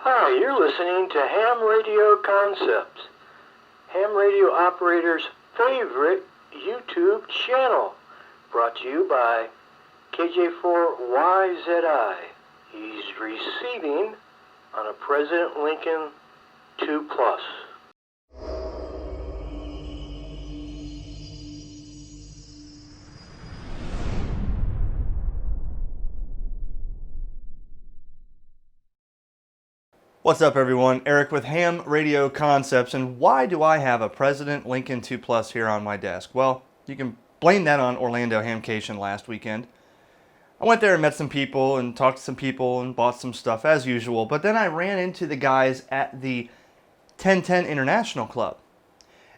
Hi, you're listening to HamRadioConcepts, ham radio operators' favorite YouTube channel, brought to you by KJ4YZI. He's receiving on a President Lincoln 2 Plus. What's up, everyone? Eric with HamRadioConcepts, and why do I have a President Lincoln 2 Plus here on my desk? Well, you can blame that on Orlando Hamcation last weekend. I went there and met some people and talked to some people and bought some stuff as usual, but then I ran into the guys at the 1010 International Club.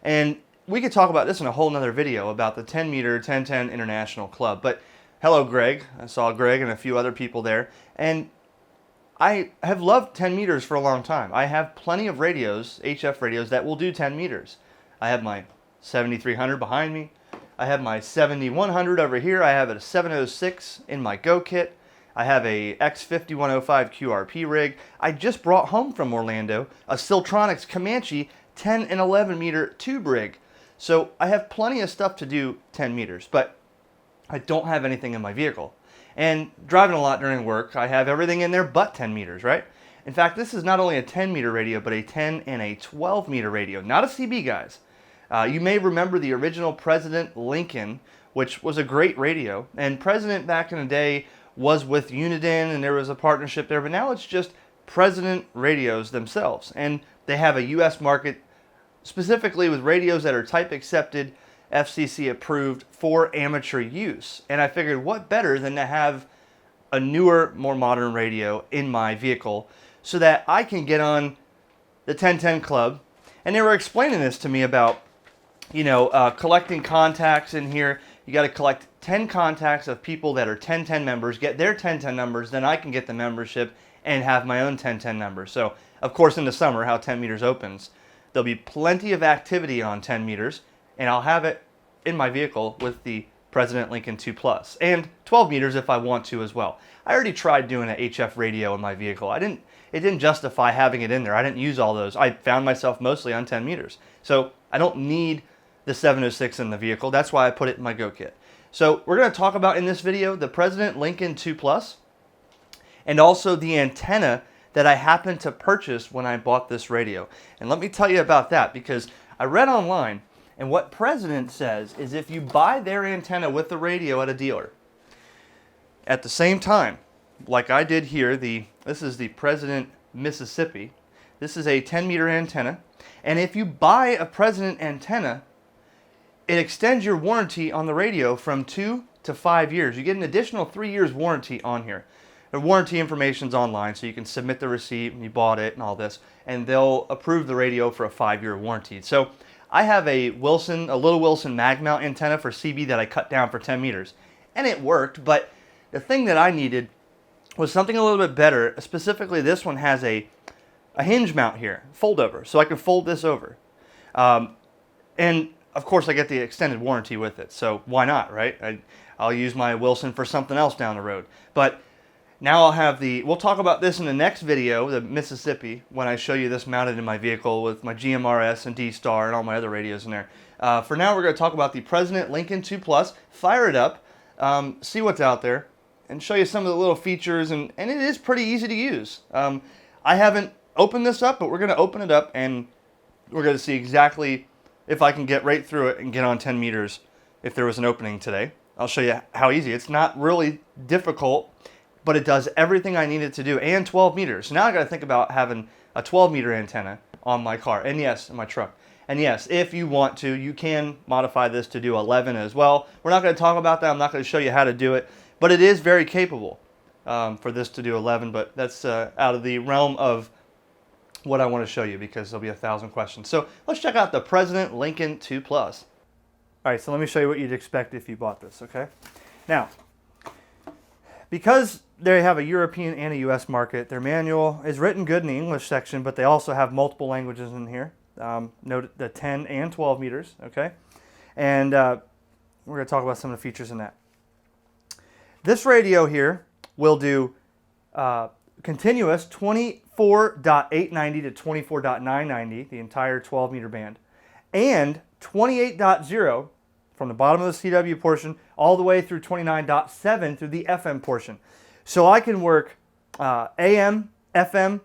And we could talk about this in a whole nother video about the 10 meter 1010 International Club. But hello, Greg. I saw Greg and a few other people there. And I have loved 10 meters for a long time. I have plenty of radios, HF radios, that will do 10 meters. I have my 7300 behind me. I have my 7100 over here. I have a 706 in my Go kit. I have a X5105 QRP rig. I just brought home from Orlando a Siltronics Comanche 10 and 11 meter tube rig. So I have plenty of stuff to do 10 meters, but I don't have anything in my vehicle. And driving a lot during work, I have everything in there but 10 meters, right? In fact, this is not only a 10 meter radio, but a 10 and a 12 meter radio. Not a CB, guys. You may remember the original President Lincoln, which was a great radio. And President back in the day was with Uniden, and there was a partnership there. But now it's just President radios themselves. And they have a U.S. market specifically with radios that are type accepted, FCC approved for amateur use. And I figured what better than to have a newer, more modern radio in my vehicle so that I can get on the 1010 Club. And they were explaining this to me about, collecting contacts in here. You got to collect 10 contacts of people that are 1010 members, get their 1010 numbers, then I can get the membership and have my own 1010 numbers. So, of course, in the summer, how 10 meters opens, there'll be plenty of activity on 10 meters. And I'll have it in my vehicle with the President Lincoln 2 Plus and 12 meters if I want to as well. I already tried doing an HF radio in my vehicle. It didn't justify having it in there. I didn't use all those. I found myself mostly on 10 meters. So I don't need the 706 in the vehicle. That's why I put it in my Go kit. So we're going to talk about in this video the President Lincoln 2 Plus and also the antenna that I happened to purchase when I bought this radio. And let me tell you about that, because I read online, and what President says is if you buy their antenna with the radio at a dealer, at the same time, like I did here, this is the President Mississippi. This is a 10 meter antenna. And if you buy a President antenna, it extends your warranty on the radio from 2 to 5 years. You get an additional 3 years warranty on here. The warranty information's online, so you can submit the receipt and you bought it and all this, and they'll approve the radio for a 5-year warranty. So I have a little Wilson mag mount antenna for CB that I cut down for 10 meters. And it worked, but the thing that I needed was something a little bit better. Specifically, this one has a hinge mount here, fold over, so I can fold this over. And of course I get the extended warranty with it, so why not, right? I'll use my Wilson for something else down the road. But now I'll have we'll talk about this in the next video, the Mississippi, when I show you this mounted in my vehicle with my GMRS and D-Star and all my other radios in there. For now, we're going to talk about the President Lincoln 2 Plus, fire it up, see what's out there, and show you some of the little features, and it is pretty easy to use. I haven't opened this up, but we're going to open it up, and we're going to see exactly if I can get right through it and get on 10 meters if there was an opening today. I'll show you how easy. It's not really difficult, but it does everything I need it to do, and 12 meters. So now I got to think about having a 12 meter antenna on my car, and yes, in my truck. And yes, if you want to, you can modify this to do 11 as well. We're not going to talk about that. I'm not going to show you how to do it, but it is very capable for this to do 11, but that's out of the realm of what I want to show you because there'll be 1,000 questions. So let's check out the President Lincoln 2 Plus. All right, so let me show you what you'd expect if you bought this, okay? Now, because they have a European and a U.S. market, their manual is written good in the English section, but they also have multiple languages in here. Note the 10 and 12 meters, okay? And we're going to talk about some of the features in that. This radio here will do continuous 24.890 to 24.990, the entire 12 meter band, and 28.0 from the bottom of the CW portion all the way through 29.7 through the FM portion. So I can work AM, FM,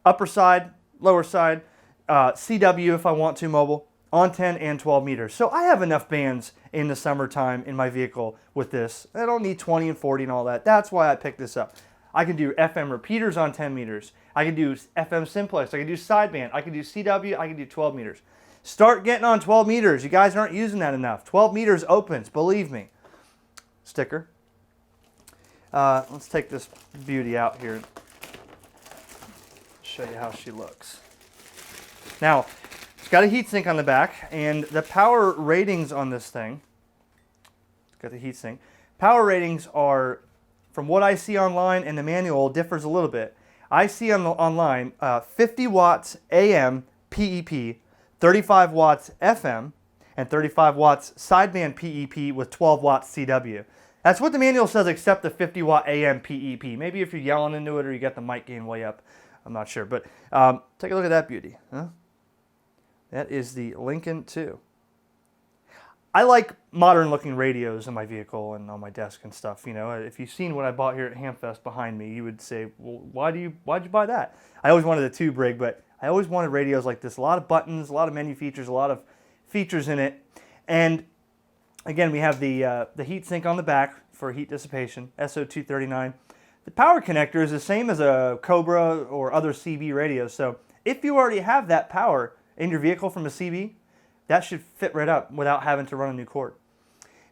upper side, lower side, CW if I want to, mobile, on 10 and 12 meters. So I have enough bands in the summertime in my vehicle with this. I don't need 20 and 40 and all that. That's why I picked this up. I can do FM repeaters on 10 meters. I can do FM simplex. I can do sideband. I can do CW. I can do 12 meters. Start getting on 12 meters. You guys aren't using that enough. 12 meters opens, believe me. Sticker. Let's take this beauty out here and show you how she looks. Now, it's got a heatsink on the back, and the power ratings on this thing, it's got the heatsink. Power ratings are, from what I see online, and the manual differs a little bit. I see online 50 watts AM PEP, 35 watts FM, and 35 watts sideband PEP with 12 watts CW. That's what the manual says, except the 50 watt AM PEP. Maybe if you're yelling into it or you got the mic gain way up, I'm not sure. But take a look at that beauty. Huh? That is the Lincoln 2. I like modern looking radios in my vehicle and on my desk and stuff. You know, if you've seen what I bought here at HamFest behind me, you would say, well, why'd you buy that? I always wanted a tube rig, but I always wanted radios like this. A lot of buttons, a lot of menu features, a lot of features in it. And again, we have the heat sink on the back for heat dissipation, SO239. The power connector is the same as a Cobra or other CB radios. So if you already have that power in your vehicle from a CB, that should fit right up without having to run a new cord.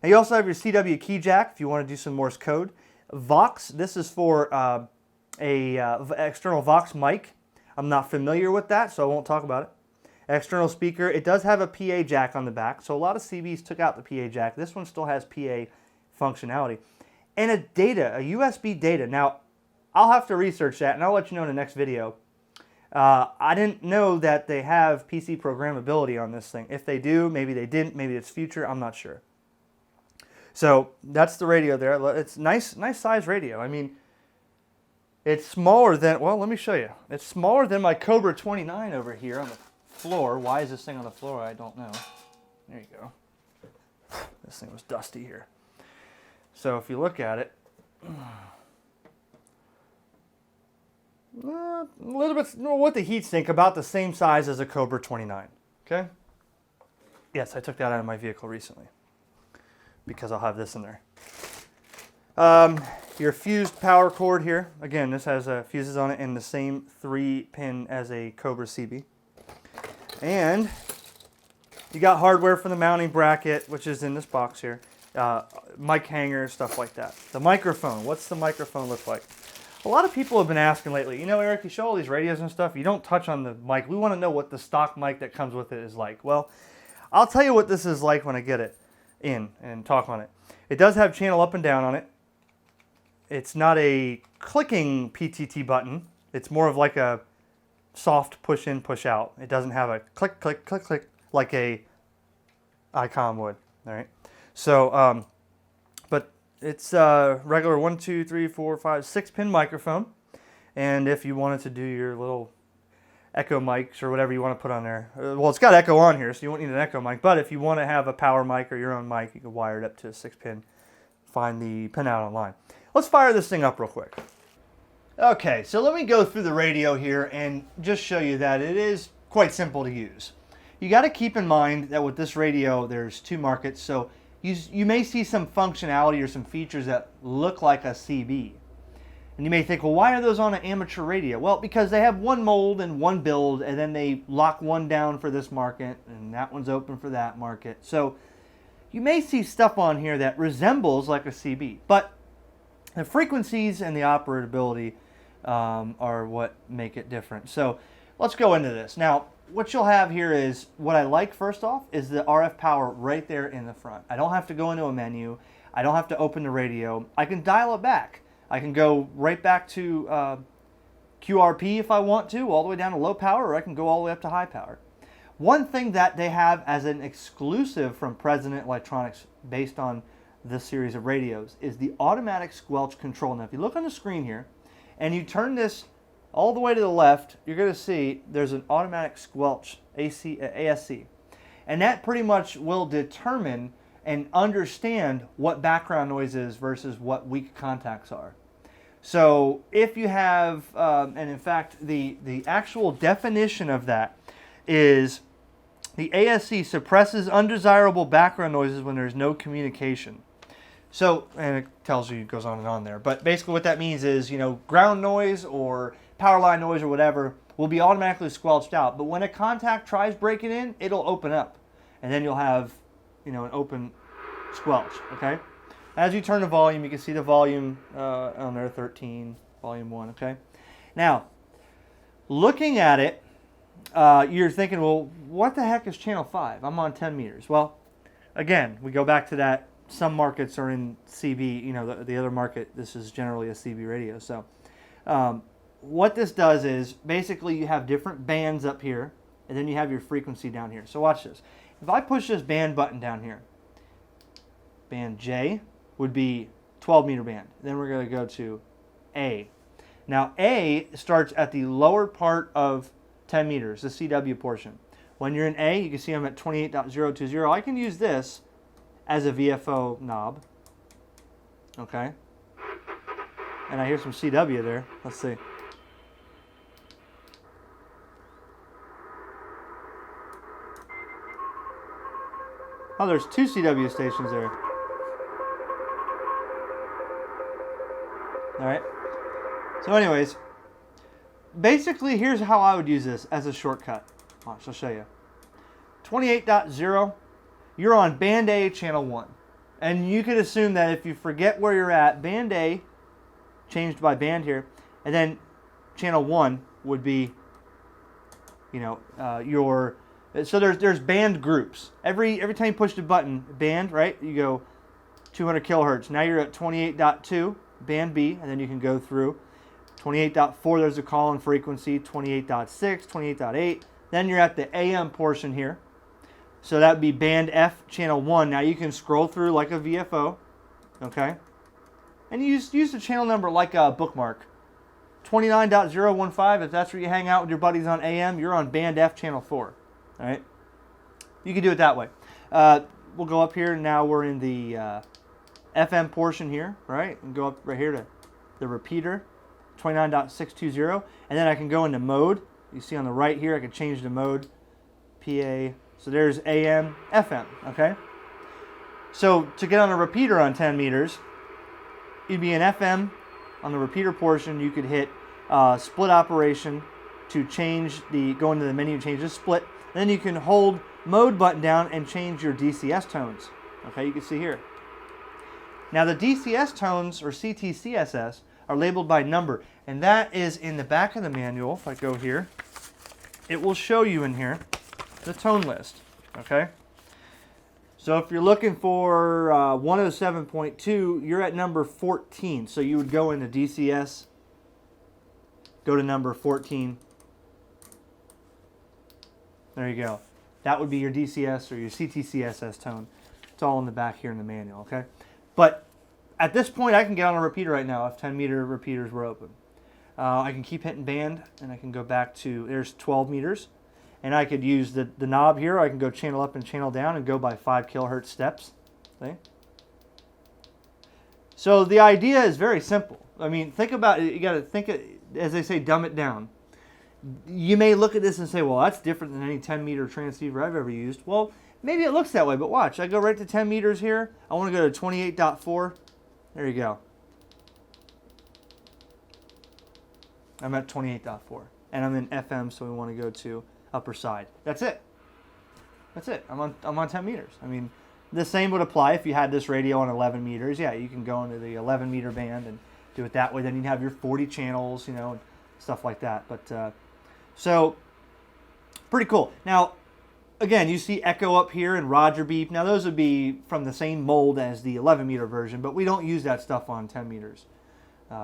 Now you also have your CW key jack if you want to do some Morse code. Vox, this is for external Vox mic. I'm not familiar with that, so I won't talk about it. External speaker, it does have a PA jack on the back, so a lot of CBs took out the PA jack. This one still has PA functionality. And a USB data. Now, I'll have to research that, and I'll let you know in the next video. I didn't know that they have PC programmability on this thing. If they do, maybe they didn't, maybe it's future, I'm not sure. So that's the radio there. It's nice size radio. I mean, it's smaller than, well, let me show you. It's smaller than my Cobra 29 over here on the floor. Why is this thing on the floor? I don't know. There you go. This thing was dusty here. So if you look at it, a little bit with the heatsink, about the same size as a Cobra 29. Okay? Yes, I took that out of my vehicle recently because I'll have this in there. Your fused power cord here. Again, this has fuses on it in the same 3-pin as a Cobra CB. And you got hardware for the mounting bracket, which is in this box here. Mic hanger, stuff like that. The microphone. What's the microphone look like? A lot of people have been asking lately, you know, Eric, you show all these radios and stuff, you don't touch on the mic. We want to know what the stock mic that comes with it is like. Well, I'll tell you what this is like when I get it in and talk on it. It does have channel up and down on it. It's not a clicking PTT button. It's more of like a soft push in, push out. It doesn't have a click, click, click, click like a Icom would. All right. So, but it's a regular 1, 2, 3, 4, 5, 6-pin microphone. And if you wanted to do your little echo mics or whatever you want to put on there, well, it's got echo on here, so you won't need an echo mic. But if you want to have a power mic or your own mic, you can wire it up to a 6-pin. Find the pinout online. Let's fire this thing up real quick. Okay, so let me go through the radio here and just show you that it is quite simple to use. You got to keep in mind that with this radio, there's 2 markets, so you may see some functionality or some features that look like a CB. And you may think, well, why are those on an amateur radio? Well, because they have one mold and one build, and then they lock one down for this market, and that one's open for that market. So you may see stuff on here that resembles like a CB, but the frequencies and the operability are what make it different. So let's go into this. Now, what you'll have here is, what I like first off is the RF power right there in the front. I don't have to go into a menu. I don't have to open the radio. I can dial it back. I can go right back to QRP if I want to, all the way down to low power, or I can go all the way up to high power. One thing that they have as an exclusive from President Electronics based on this series of radios is the automatic squelch control. Now, if you look on the screen here, and you turn this all the way to the left, you're going to see there's an automatic squelch, ASC. And that pretty much will determine and understand what background noise is versus what weak contacts are. So if you have, and in fact, the actual definition of that is the ASC suppresses undesirable background noises when there's no communication. So, and it tells you, it goes on and on there. But basically what that means is, ground noise or power line noise or whatever will be automatically squelched out. But when a contact tries breaking in, it'll open up. And then you'll have, an open squelch, okay? As you turn the volume, you can see the volume on there, 13, volume 1, okay? Now, looking at it, you're thinking, well, what the heck is channel 5? I'm on 10 meters. Well, again, we go back to that. Some markets are in CB, the other market, this is generally a CB radio. So what this does is basically you have different bands up here, and then you have your frequency down here. So watch this. If I push this band button down here, band J would be 12 meter band. Then we're going to go to A. Now A starts at the lower part of 10 meters, the CW portion. When you're in A, you can see I'm at 28.020. I can use this as a VFO knob, okay? And I hear some CW there. Let's see. Oh, there's 2 CW stations there. All right. So anyways, basically here's how I would use this as a shortcut. Watch, I'll show you. 28.0. You're on band A, channel 1. And you could assume that if you forget where you're at, band A, changed by band here, and then channel 1 would be, your... So there's band groups. Every time you push the button, band, right, you go 200 kilohertz. Now you're at 28.2, band B, and then you can go through. 28.4, there's a call-in frequency, 28.6, 28.8. Then you're at the AM portion here. So that would be band F, channel 1. Now you can scroll through like a VFO, okay? And you use the channel number like a bookmark. 29.015, if that's where you hang out with your buddies on AM, you're on band F, channel 4, all right? You can do it that way. We'll go up here. Now we're in the FM portion here, right? And go up right here to the repeater, 29.620. And then I can go into mode. You see on the right here, I can change the mode, PA. So there's AM, FM, okay? So to get on a repeater on 10 meters, you'd be in FM. On the repeater portion, you could hit split operation to go into the menu, change the split. Then you can hold mode button down and change your DCS tones. Okay, you can see here. Now the DCS tones, or CTCSS, are labeled by number. And that is in the back of the manual. If I go here, it will show you in here the tone list, okay? So if you're looking for 107.2, you're at number 14. So you would go into DCS, go to number 14. There you go. That would be your DCS or your CTCSS tone. It's all in the back here in the manual, okay? But at this point, I can get on a repeater right now if 10 meter repeaters were open. I can keep hitting band, and I can go back to, there's 12 meters. And I could use the knob here. I can go channel up and channel down and go by 5 kilohertz steps. See? So the idea is very simple. I mean, think about it. You got to think it, as they say, dumb it down. You may look at this and say, well, that's different than any 10 meter transceiver I've ever used. Well, maybe it looks that way, but watch. I go right to 10 meters here. I want to go to 28.4. There you go. I'm at 28.4. And I'm in FM, so we want to go to upper side. That's it. That's it. I'm on 10 meters. I mean, the same would apply if you had this radio on 11 meters. Yeah, you can go into the 11 meter band and do it that way. Then you'd have your 40 channels, and stuff like that. But so pretty cool. Now, again, you see echo up here and Roger beep. Now those would be from the same mold as the 11 meter version, but we don't use that stuff on 10 meters.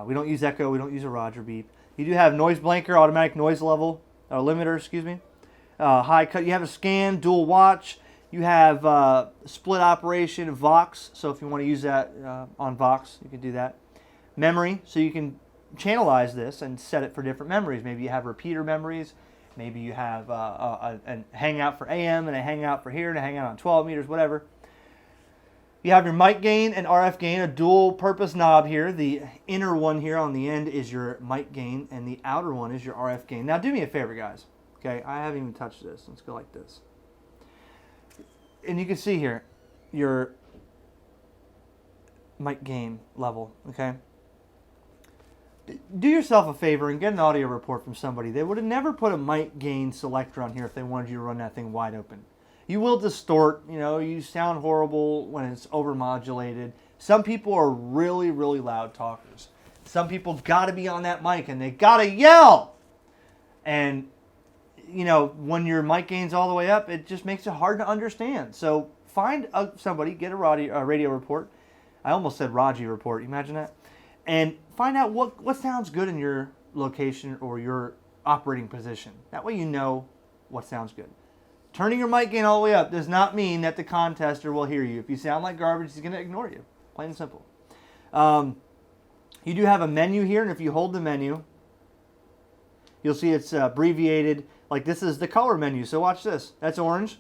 We don't use echo. We don't use a Roger beep. You do have noise blanker, automatic noise level, limiter, excuse me. High cut. You have a scan, dual watch. You have split operation, Vox. So if you want to use that on Vox, you can do that. Memory, so you can channelize this and set it for different memories. Maybe you have repeater memories. Maybe you have a hangout for AM and a hangout for here and a hangout on 12 meters, whatever. You have your mic gain and RF gain, a dual purpose knob here. The inner one here on the end is your mic gain and the outer one is your RF gain. Now do me a favor, guys. Okay, I haven't even touched this. Let's go like this. And you can see here your mic gain level, okay? Do yourself a favor and get an audio report from somebody. They would have never put a mic gain selector on here if they wanted you to run that thing wide open. You will distort, you sound horrible when it's overmodulated. Some people are really, really loud talkers. Some people got to be on that mic and they got to yell. And, when your mic gain's all the way up, it just makes it hard to understand. So find somebody, get a radio report. I almost said Raji report, you imagine that? And find out what sounds good in your location or your operating position. That way you know what sounds good. Turning your mic gain all the way up does not mean that the contester will hear you. If you sound like garbage, he's going to ignore you. Plain and simple. You do have a menu here, and if you hold the menu, you'll see it's abbreviated. Like this is the color menu. So watch this. That's orange.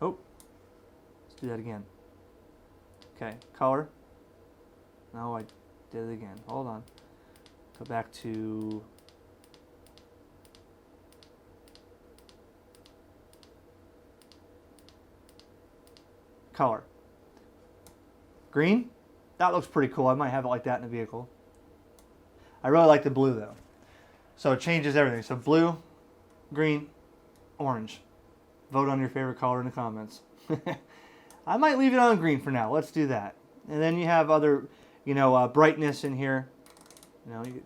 Oh, let's do that again. Okay, color. No, I did it again. Hold on. Go back to... color. Green? That looks pretty cool. I might have it like that in the vehicle. I really like the blue though. So it changes everything. So blue, green, orange. Vote on your favorite color in the comments. I might leave it on green for now. Let's do that. And then you have other, brightness in here.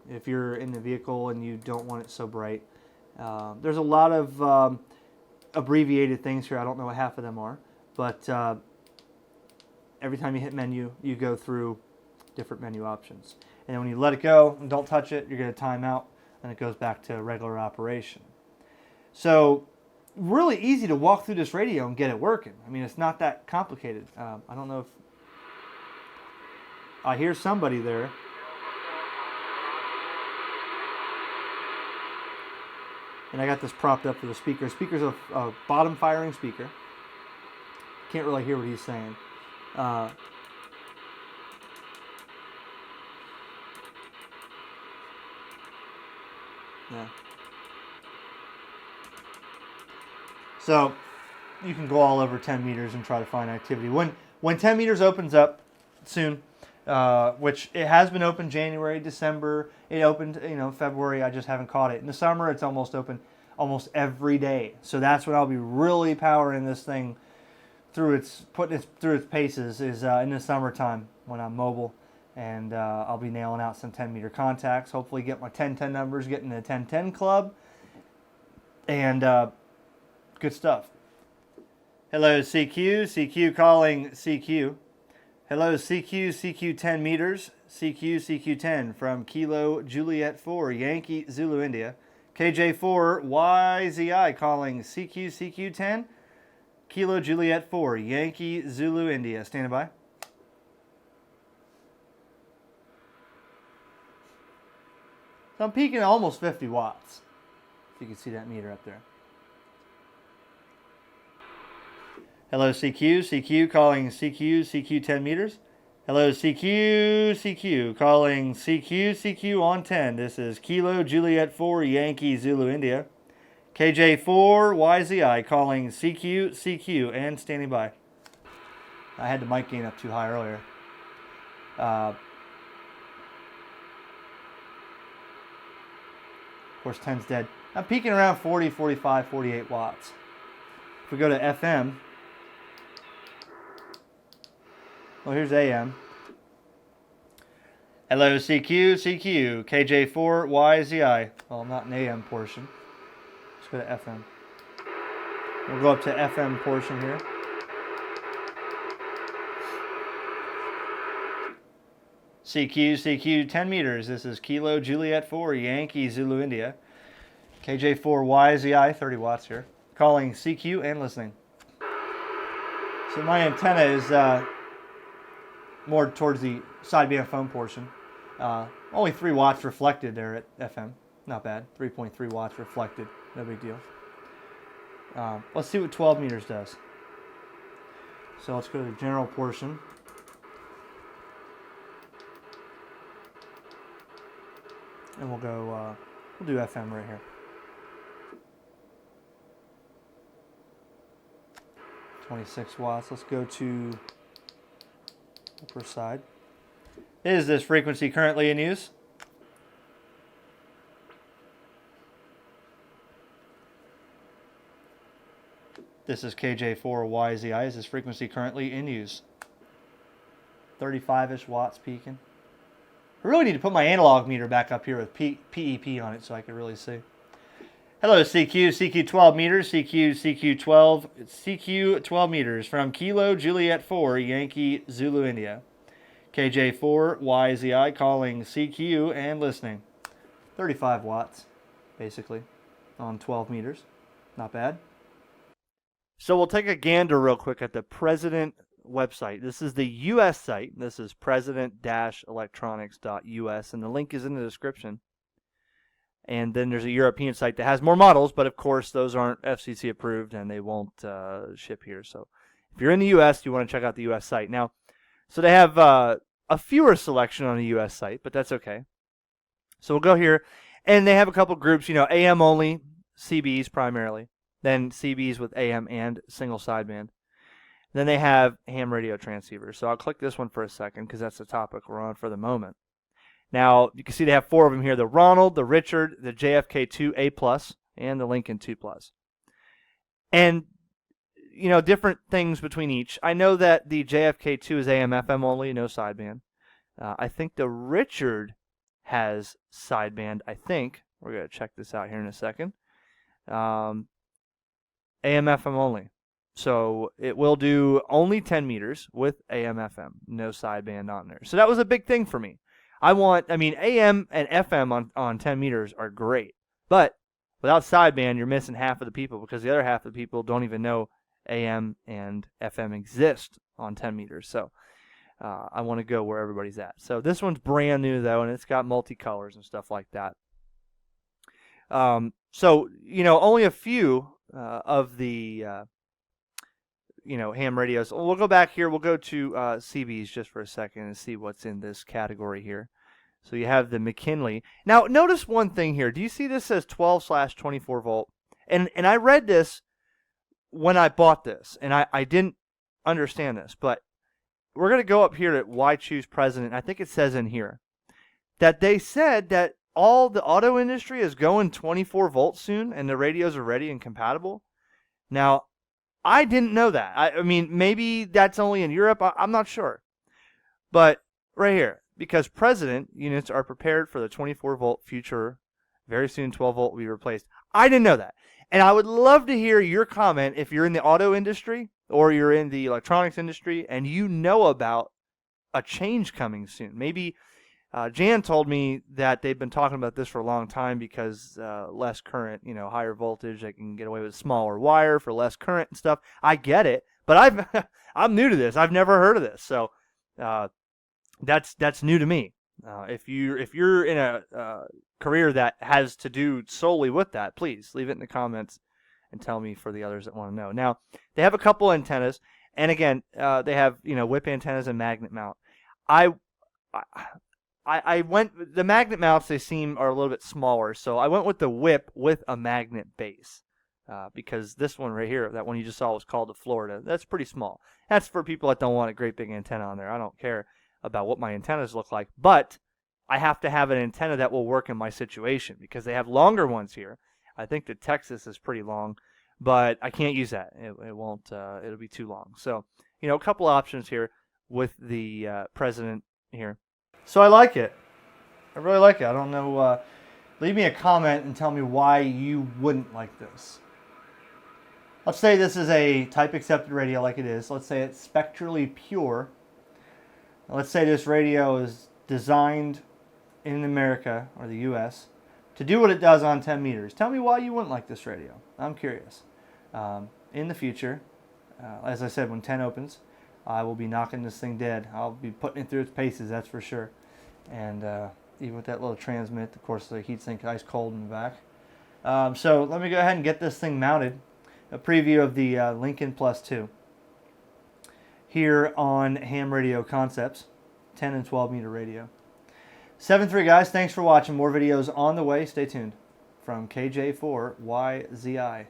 If you're in the vehicle and you don't want it so bright. There's a lot of abbreviated things here. I don't know what half of them are. But every time you hit menu, you go through different menu options. And then when you let it go and don't touch it, you're going to time out and it goes back to regular operation. So really easy to walk through this radio and get it working. I mean, it's not that complicated. I don't know if... I hear somebody there. And I got this propped up for the speaker. Speaker's a bottom firing speaker. Can't really hear what he's saying. Yeah. So you can go all over 10 meters and try to find activity. When 10 meters opens up soon, which it has been open January, December. It opened, February. I just haven't caught it. In the summer, it's almost open almost every day. So that's when I'll be really powering this thing through its paces is in the summertime when I'm mobile, and I'll be nailing out some 10-meter contacts. Hopefully, get my 10-10 numbers, get in the 10-10 club, and good stuff. Hello, CQ calling CQ. Hello, CQ 10 meters, CQ 10 from Kilo Juliet 4 Yankee Zulu India. KJ4 YZI calling CQ 10. Kilo Juliet 4, Yankee Zulu India. Standing by. So I'm peaking at almost 50 watts. If you can see that meter up there. Hello, CQ calling CQ 10 meters. Hello, CQ calling CQ on 10. This is Kilo Juliet 4, Yankee Zulu India. KJ4 YZI calling CQ and standing by. I had the mic gain up too high earlier. Of course, 10's dead. I'm peaking around 40, 45, 48 watts. If we go to FM, well, here's AM. Hello, CQ, KJ4 YZI. Well, I'm not in AM portion. Let's go to FM. We'll go up to FM portion here. CQ 10 meters. This is Kilo Juliet 4 Yankee Zulu India. KJ4 YZI 30 watts here. Calling CQ and listening. So my antenna is more towards the sideband phone portion. Well, Only 3 watts reflected there at FM. Not bad. 3.3 watts reflected. No big deal. Let's see what 12 meters does. So let's go to the general portion. And we'll go, we'll do FM right here. 26 watts. Let's go to upper side. Is this frequency currently in use? This is KJ4YZI. Is this frequency currently in use? 35-ish watts peaking. I really need to put my analog meter back up here with PEP on it so I can really see. Hello, CQ. CQ 12 meters. CQ 12. CQ 12 meters from Kilo Juliet 4 Yankee Zulu India. KJ4YZI calling CQ and listening. 35 watts, basically, on 12 meters. Not bad. So we'll take a gander real quick at the President website. This is the U.S. site. This is president-electronics.us, and the link is in the description. And then there's a European site that has more models, but of course those aren't FCC approved and they won't ship here. So if you're in the U.S., you want to check out the U.S. site. Now, so they have a fewer selection on the U.S. site, but that's okay. So we'll go here, and they have a couple groups, AM only, CBs primarily, then CBs with AM and single sideband. Then they have ham radio transceivers. So I'll click this one for a second because that's the topic we're on for the moment. Now, you can see they have 4 of them here. The Ronald, the Richard, the JFK2A+, and the Lincoln 2+. And, different things between each. I know that the JFK2 is AM, FM only, no sideband. I think the Richard has sideband, I think. We're going to check this out here in a second. AM, FM only. So it will do only 10 meters with AM, FM, no sideband on there. So that was a big thing for me. AM and FM on 10 meters are great. But without sideband, you're missing half of the people because the other half of the people don't even know AM and FM exist on 10 meters. So I want to go where everybody's at. So this one's brand new, though, and it's got multicolors and stuff like that. Only a few of the ham radios. We'll go back here. We'll go to CBs just for a second and see what's in this category here. So you have the McKinley. Now, notice one thing here. Do you see this says 12/24 volt? And I read this when I bought this, and I didn't understand this. But we're going to go up here to Why Choose President. I think it says in here that they said that all the auto industry is going 24 volts soon, and the radios are ready and compatible. Now, I didn't know that. I mean, maybe that's only in Europe. I'm not sure. But right here, because President units are prepared for the 24-volt future, very soon 12-volt will be replaced. I didn't know that. And I would love to hear your comment if you're in the auto industry or you're in the electronics industry and you know about a change coming soon. Maybe Jan told me that they've been talking about this for a long time because less current, higher voltage, they can get away with smaller wire for less current and stuff. I get it, but I'm new to this. I've never heard of this, so that's new to me. If you're in a career that has to do solely with that, please leave it in the comments and tell me for the others that want to know. Now they have a couple antennas, and again, they have whip antennas and magnet mount. I went, the magnet mounts, they seem are a little bit smaller, so I went with the whip with a magnet base because this one right here, that one you just saw was called the Florida. That's pretty small. That's for people that don't want a great big antenna on there. I don't care about what my antennas look like, but I have to have an antenna that will work in my situation because they have longer ones here. I think the Texas is pretty long, but I can't use that. It won't, it'll be too long. So, a couple options here with the President here. So I like it. I really like it. I don't know. Leave me a comment and tell me why you wouldn't like this. Let's say this is a type accepted radio like it is. Let's say it's spectrally pure. Let's say this radio is designed in America or the U.S. to do what it does on 10 meters. Tell me why you wouldn't like this radio. I'm curious. In the future, as I said, when 10 opens, I will be knocking this thing dead. I'll be putting it through its paces, that's for sure. And even with that little transmit. Of course, the heatsink ice cold in the back. So let me go ahead and get this thing mounted. A preview of the Lincoln Plus 2 here on Ham Radio Concepts, 10 and 12 meter radio. 7-3 guys, thanks for watching. More videos on the way. Stay tuned. From KJ4YZI.